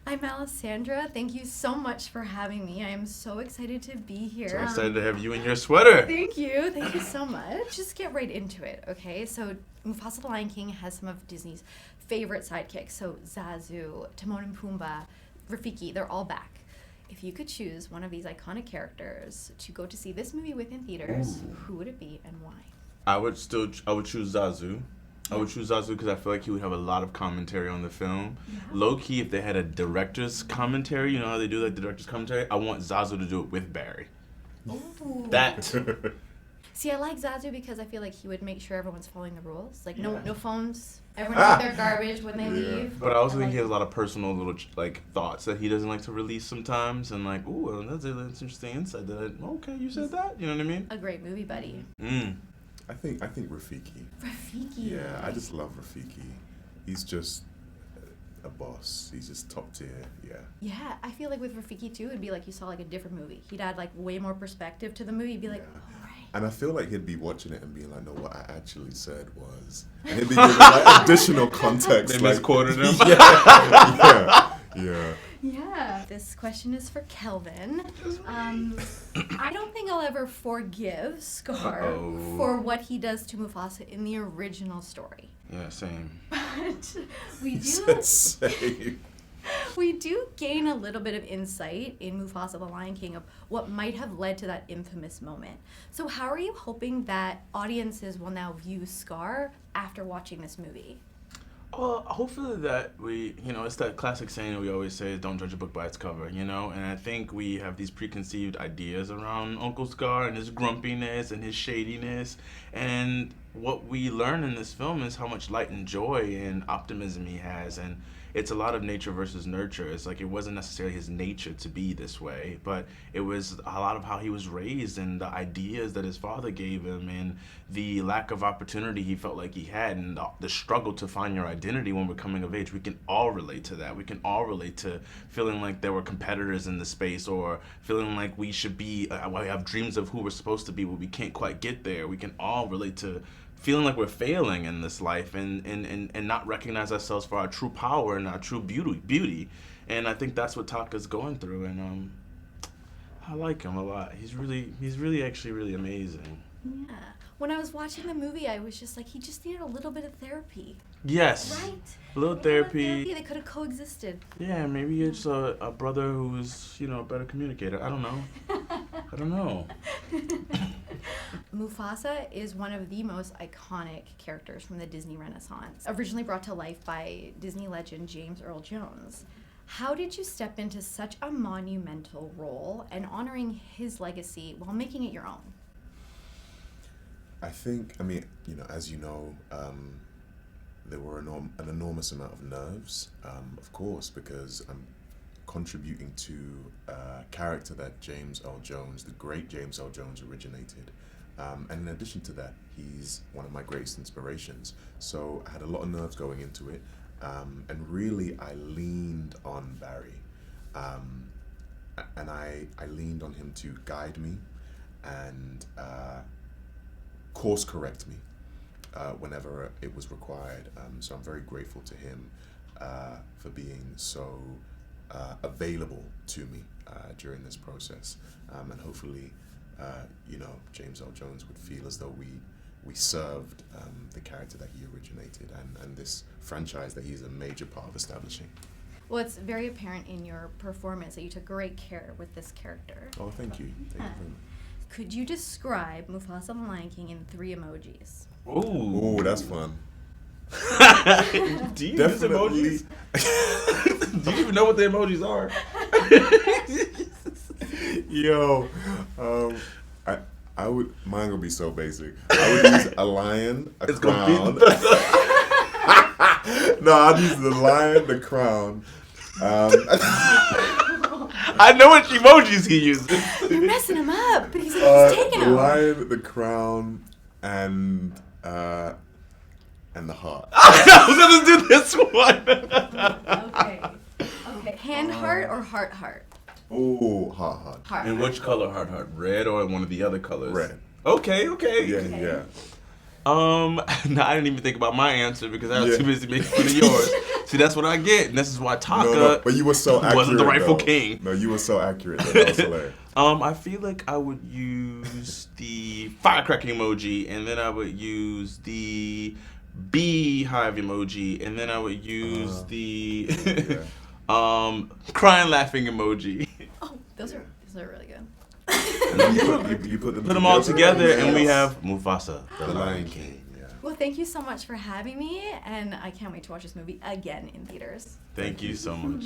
I'm Alessandra. Thank you so much for having me. I am so excited to be here. So excited to have you in your sweater. Thank you. Thank you so much. Just get right into it, okay? So Mufasa the Lion King has some of Disney's favorite sidekicks. So Zazu, Timon and Pumbaa, Rafiki, they're all back. If you could choose one of these iconic characters to go to see this movie with in theaters, who would it be and why? I would choose Zazu. I would choose Zazu because I feel like he would have a lot of commentary on the film. Yeah. Low key, if they had a director's commentary, you know how they do like the director's commentary, I want Zazu to do it with Barry. Ooh. That. See, I like Zazu because I feel like he would make sure everyone's following the rules. Like no phones. Everyone has their garbage when they leave. But I also think he has a lot of personal little like thoughts that he doesn't like to release sometimes, and like, ooh, well, that's interesting insight. Okay, you said that. You know what I mean? A great movie buddy. I think Rafiki. Rafiki. Yeah, I just love Rafiki. He's just a boss. He's just top tier. Yeah. Yeah, I feel like with Rafiki too, it'd be like you saw like a different movie. He'd add like way more perspective to the movie. He'd be like, oh, right. And I feel like he'd be watching it and being like, no, what I actually said was, and he'd be giving like additional context. They like, misquoted him. Yeah. Yeah. This question is for Kelvin. I don't think I'll ever forgive Scar for what he does to Mufasa in the original story. Yeah, same. But we do gain a little bit of insight in Mufasa the Lion King of what might have led to that infamous moment. So how are you hoping that audiences will now view Scar after watching this movie? Well, hopefully that it's that classic saying that we always say, don't judge a book by its cover, and I think we have these preconceived ideas around Uncle Scar and his grumpiness and his shadiness, and what we learn in this film is how much light and joy and optimism he has, and it's a lot of nature versus nurture. It's like it wasn't necessarily his nature to be this way, but it was a lot of how he was raised and the ideas that his father gave him and the lack of opportunity he felt like he had and the struggle to find your identity when we're coming of age. We can all relate to that. We can all relate to feeling like there were competitors in the space or feeling like we should be, we have dreams of who we're supposed to be, but we can't quite get there. We can all relate to feeling like we're failing in this life and not recognize ourselves for our true power and our true beauty. And I think that's what Taka's going through, and I like him a lot. He's really actually really amazing. Yeah. When I was watching the movie, I was just like, he just needed a little bit of therapy. Yes. Right? A little therapy. They could have coexisted. Yeah, maybe it's a brother who's, a better communicator. I don't know. Mufasa is one of the most iconic characters from the Disney Renaissance, originally brought to life by Disney legend James Earl Jones. How did you step into such a monumental role and honoring his legacy while making it your own? I think, as you know, there were an enormous amount of nerves, of course, because I'm contributing to a character that James Earl Jones, the great James Earl Jones, originated. And in addition to that, he's one of my greatest inspirations. So I had a lot of nerves going into it. And really, I leaned on Barry. And I leaned on him to guide me and course correct me whenever it was required. So I'm very grateful to him for being so available to me during this process. And hopefully, James Earl Jones would feel as though we served the character that he originated and this franchise that he's a major part of establishing. Well, it's very apparent in your performance that you took great care with this character. Oh, thank you. Thank you very much. Could you describe Mufasa the Lion King in 3 emojis? Ooh, that's fun. Do you use emojis? Do you even know what the emojis are? Yo, mine would be so basic. I would use a lion, a crown. No, I'd use the lion, the crown. I know what emojis he uses. You're messing him up, but he's taking the him. lion, the crown, and the heart. I was going to do this one. Okay. Hand heart or heart heart? Oh, heart. And which color heart? Red or one of the other colors? Red. Okay. Yeah. No, I didn't even think about my answer because I was too busy making fun of yours. See, that's what I get, and this is why Taka No, but you were so accurate. wasn't the rightful though. king. No, you were so accurate. That was hilarious. I feel like I would use the firecracker emoji, and then I would use the beehive emoji, and then I would use the crying laughing emoji. Oh, those are really good. And then you put Put them all together, and we Yes. have Mufasa, the Lion King. Yeah. Well, thank you so much for having me, and I can't wait to watch this movie again in theaters. Thank you so much.